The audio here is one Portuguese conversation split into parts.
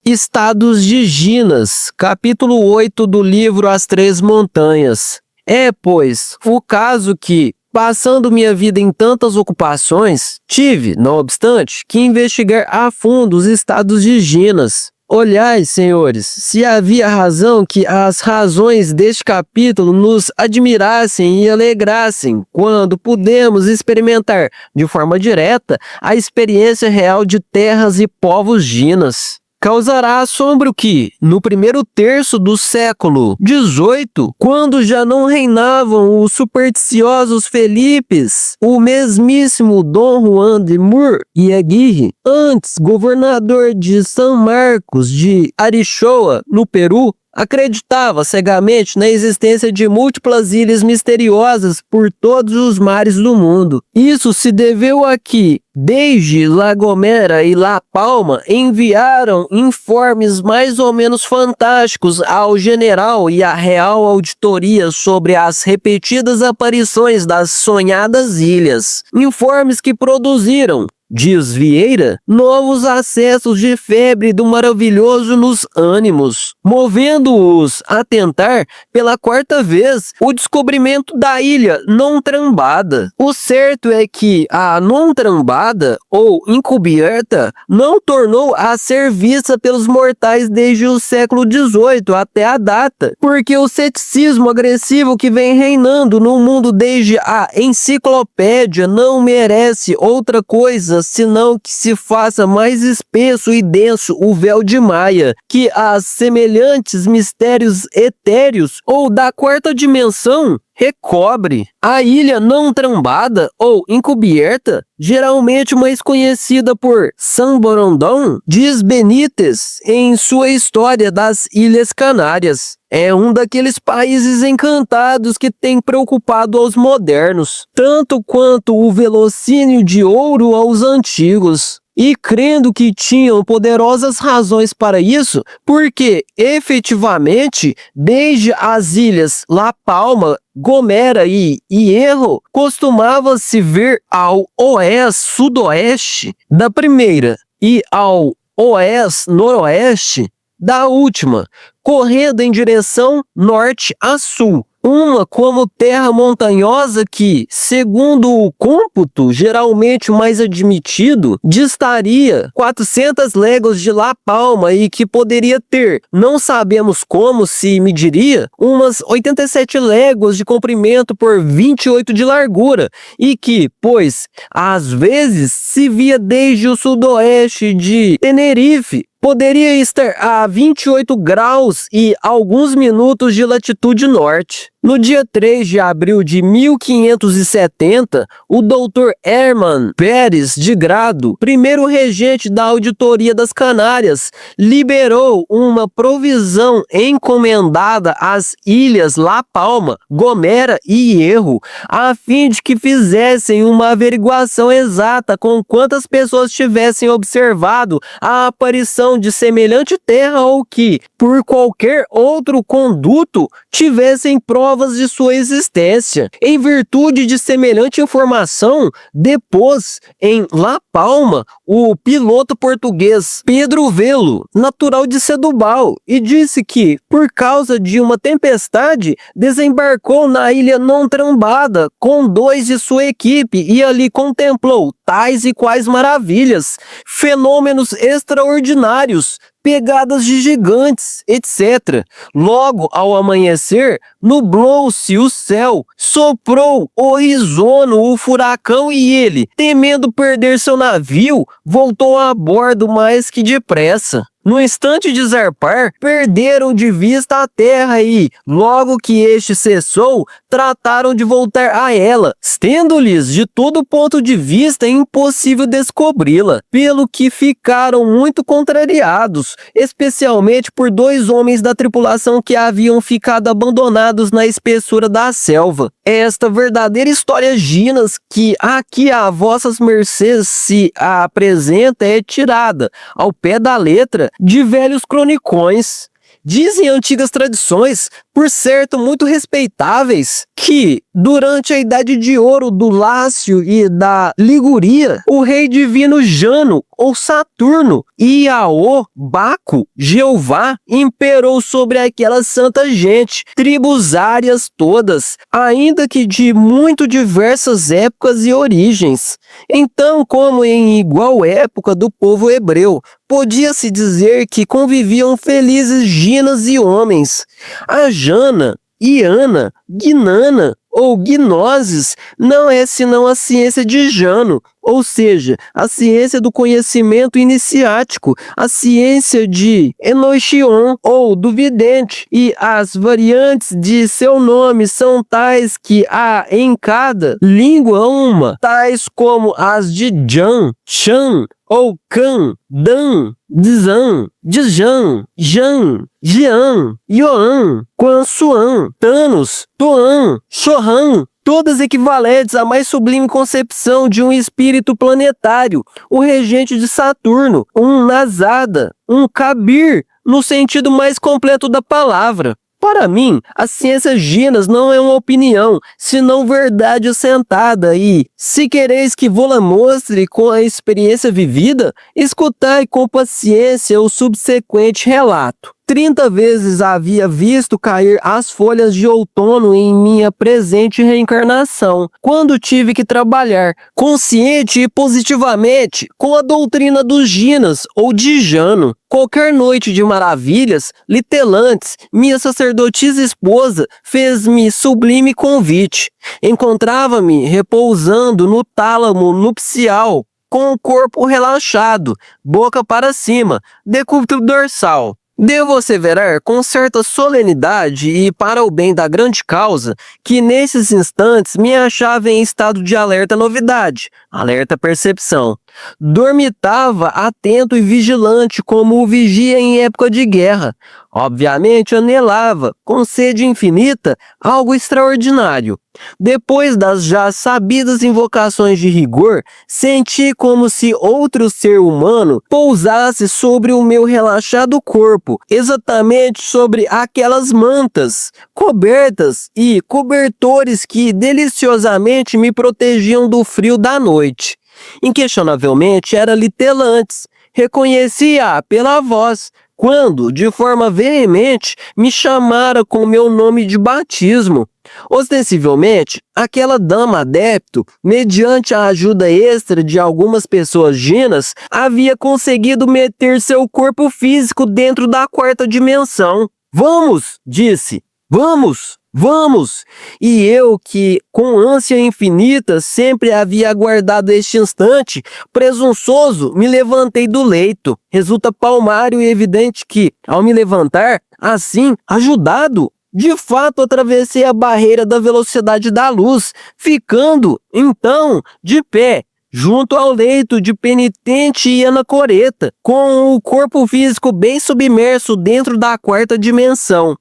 Estados de Ginas, capítulo 8 do livro As Três Montanhas. É, pois, o caso que, passando minha vida em tantas ocupações, tive, não obstante, que investigar a fundo os estados de Ginas. Olhai, senhores, se havia razão que as razões deste capítulo nos admirassem e alegrassem, quando pudemos experimentar, de forma direta, a experiência real de terras e povos ginas. Causará assombro que, no primeiro terço do século XVIII, quando já não reinavam os supersticiosos Felipes, o mesmíssimo Dom Juan de Mur e Aguirre, antes governador de São Marcos de Arichoa, no Peru, acreditava cegamente na existência de múltiplas ilhas misteriosas por todos os mares do mundo. Isso se deveu a que, desde La Gomera e La Palma, enviaram informes mais ou menos fantásticos ao general e à Real Auditoria sobre as repetidas aparições das sonhadas ilhas. Informes que produziram, diz Vieira, novos acessos de febre do maravilhoso nos ânimos, movendo-os a tentar, pela quarta vez, o descobrimento da ilha não trambada. O certo é que a não trambada, ou encoberta, não tornou a ser vista pelos mortais desde o século XVIII até a data, porque o ceticismo agressivo que vem reinando no mundo desde a enciclopédia não merece outra coisa senão que se faça mais espesso e denso o véu de Maia, que as semelhantes mistérios etéreos ou da quarta dimensão recobre. A ilha não trambada ou encoberta, geralmente mais conhecida por San Borondón, diz Benítez em sua História das Ilhas Canárias, é um daqueles países encantados que tem preocupado aos modernos, tanto quanto o velocínio de ouro aos antigos. E crendo que tinham poderosas razões para isso, porque, efetivamente, desde as ilhas La Palma, Gomera e Hierro, costumava-se ver ao oeste-sudoeste da primeira e ao oeste-noroeste da última, correndo em direção norte a sul. Uma como terra montanhosa que, segundo o cômputo geralmente mais admitido, distaria 400 léguas de La Palma e que poderia ter, não sabemos como se mediria, umas 87 léguas de comprimento por 28 de largura e que, pois, às vezes se via desde o sudoeste de Tenerife, poderia estar a 28 graus e alguns minutos de latitude norte. No dia 3 de abril de 1570, o Dr. Hermann Pérez de Grado, primeiro regente da Auditoria das Canárias, liberou uma provisão encomendada às ilhas La Palma, Gomera e Hierro, a fim de que fizessem uma averiguação exata com quantas pessoas tivessem observado a aparição de semelhante terra ou que, por qualquer outro conduto, tivessem provas de sua existência. Em virtude de semelhante informação, depôs em La Palma o piloto português Pedro Velo, natural de Setúbal, e disse que, por causa de uma tempestade, desembarcou na ilha não trambada com 2 de sua equipe e ali contemplou tais e quais maravilhas, fenômenos extraordinários, pegadas de gigantes, etc. Logo ao amanhecer, nublou-se o céu, soprou horizono o furacão e ele, temendo perder seu navio, voltou a bordo mais que depressa. No instante de zarpar, perderam de vista a terra e, logo que este cessou, trataram de voltar a ela, tendo-lhes de todo ponto de vista impossível descobri-la, pelo que ficaram muito contrariados, especialmente por 2 homens da tripulação que haviam ficado abandonados na espessura da selva. Esta verdadeira história Ginas que aqui a vossas mercês se apresenta é tirada, ao pé da letra, de velhos cronicões. Dizem antigas tradições, por certo muito respeitáveis, que, durante a Idade de Ouro do Lácio e da Liguria, o rei divino Jano, ou Saturno, Iaô, Baco, Jeová, imperou sobre aquela santa gente, tribos árias todas, ainda que de muito diversas épocas e origens. Então, como em igual época do povo hebreu, podia-se dizer que conviviam felizes Ginas e homens. A Jana, Iana, Gnana ou Gnoses não é senão a ciência de Jano, ou seja, a ciência do conhecimento iniciático, a ciência de Enochion ou do vidente, e as variantes de seu nome são tais que há em cada língua uma, tais como as de Jan, Chan, ou Can, Dan, Dzan, Djan, Jan, Jean, Yoan, Quansuan, Thanos, Toan, Chohan, todas equivalentes à mais sublime concepção de um espírito planetário, o regente de Saturno, um Nazada, um Kabir, no sentido mais completo da palavra. Para mim, a ciência Ginas não é uma opinião, senão verdade assentada e, se quereis que vô-la mostre com a experiência vivida, escutai com paciência o subsequente relato. 30 vezes havia visto cair as folhas de outono em minha presente reencarnação, quando tive que trabalhar, consciente e positivamente, com a doutrina dos Ginas ou de Jano. Qualquer noite de maravilhas, Litelantes, minha sacerdotisa esposa, fez-me sublime convite. Encontrava-me repousando no tálamo nupcial, com o corpo relaxado, boca para cima, decúbito dorsal. Devo asseverar com certa solenidade e para o bem da grande causa que nesses instantes me achava em estado de alerta novidade, alerta percepção. Dormitava atento e vigilante como o vigia em época de guerra. Obviamente anelava, com sede infinita, algo extraordinário. Depois das já sabidas invocações de rigor, senti como se outro ser humano pousasse sobre o meu relaxado corpo, exatamente sobre aquelas mantas, cobertas e cobertores que deliciosamente me protegiam do frio da noite. Inquestionavelmente era Litelantes. Reconhecia-a pela voz, quando, de forma veemente, me chamara com meu nome de batismo. Ostensivelmente, aquela dama adepto, mediante a ajuda extra de algumas pessoas ginas, havia conseguido meter seu corpo físico dentro da quarta dimensão. "Vamos!" disse. "Vamos! Vamos!" E eu, que com ânsia infinita sempre havia aguardado este instante, presunçoso, me levantei do leito. Resulta palmário e evidente que, ao me levantar, assim, ajudado, de fato atravessei a barreira da velocidade da luz, ficando, então, de pé, junto ao leito de penitente e anacoreta, com o corpo físico bem submerso dentro da quarta dimensão.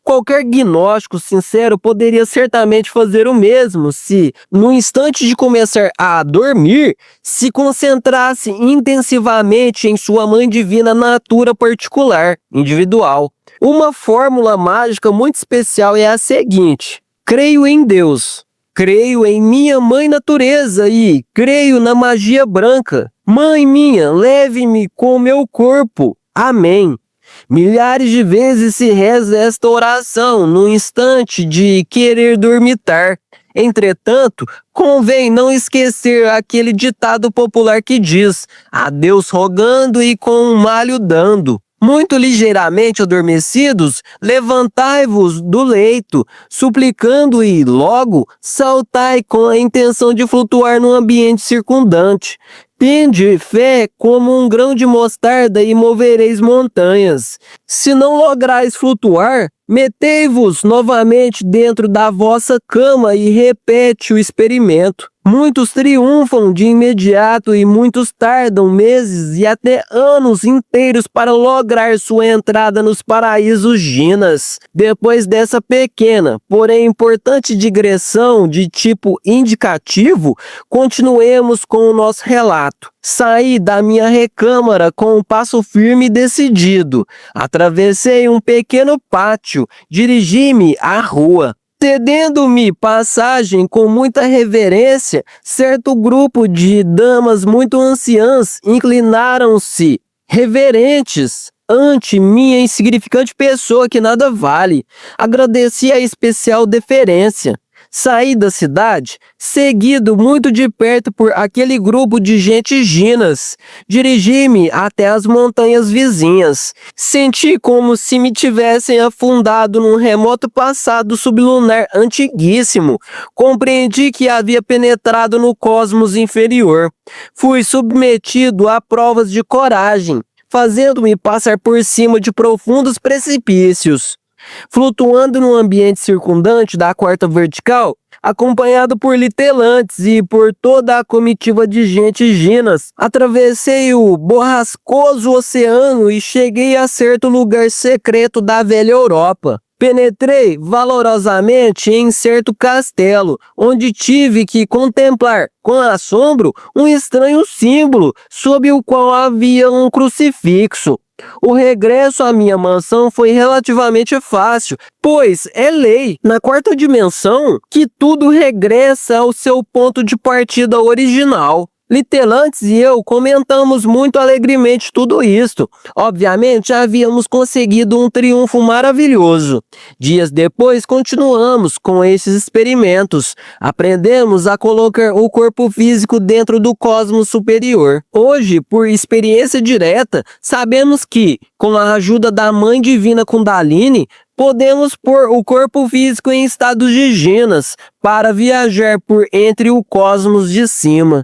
Qualquer gnóstico sincero poderia certamente fazer o mesmo se, no instante de começar a dormir, se concentrasse intensivamente em sua mãe divina natura particular, individual. Uma fórmula mágica muito especial é a seguinte: creio em Deus. Creio em minha mãe natureza e creio na magia branca. Mãe minha, leve-me com meu corpo. Amém. Milhares de vezes se reza esta oração no instante de querer dormitar. Entretanto, convém não esquecer aquele ditado popular que diz: "A Deus rogando e com um malho dando". Muito ligeiramente adormecidos, levantai-vos do leito, suplicando e, logo, saltai com a intenção de flutuar no ambiente circundante. Tende fé como um grão de mostarda e movereis montanhas. Se não lograis flutuar, metei-vos novamente dentro da vossa cama e repete o experimento. Muitos triunfam de imediato e muitos tardam meses e até anos inteiros para lograr sua entrada nos paraísos Ginas. Depois dessa pequena, porém importante digressão de tipo indicativo, continuemos com o nosso relato. Saí da minha recâmara com um passo firme e decidido. Atravessei um pequeno pátio, dirigi-me à rua. Cedendo-me passagem com muita reverência, certo grupo de damas muito anciãs inclinaram-se, reverentes, ante minha insignificante pessoa que nada vale. Agradeci a especial deferência. Saí da cidade, seguido muito de perto por aquele grupo de gente Ginas. Dirigi-me até as montanhas vizinhas. Senti como se me tivessem afundado num remoto passado sublunar antiguíssimo. Compreendi que havia penetrado no cosmos inferior. Fui submetido a provas de coragem, fazendo-me passar por cima de profundos precipícios. Flutuando no ambiente circundante da quarta vertical, acompanhado por litelantes e por toda a comitiva de gente Ginas, atravessei o borrascoso oceano e cheguei a certo lugar secreto da velha Europa. Penetrei valorosamente em certo castelo, onde tive que contemplar, com assombro, um estranho símbolo, sob o qual havia um crucifixo. O regresso à minha mansão foi relativamente fácil, pois é lei, na quarta dimensão, que tudo regressa ao seu ponto de partida original. Litelantes e eu comentamos muito alegremente tudo isto. Obviamente, havíamos conseguido um triunfo maravilhoso. Dias depois, continuamos com esses experimentos. Aprendemos a colocar o corpo físico dentro do cosmos superior. Hoje, por experiência direta, sabemos que, com a ajuda da Mãe Divina Kundalini, podemos pôr o corpo físico em estados de Ginas para viajar por entre o cosmos de cima.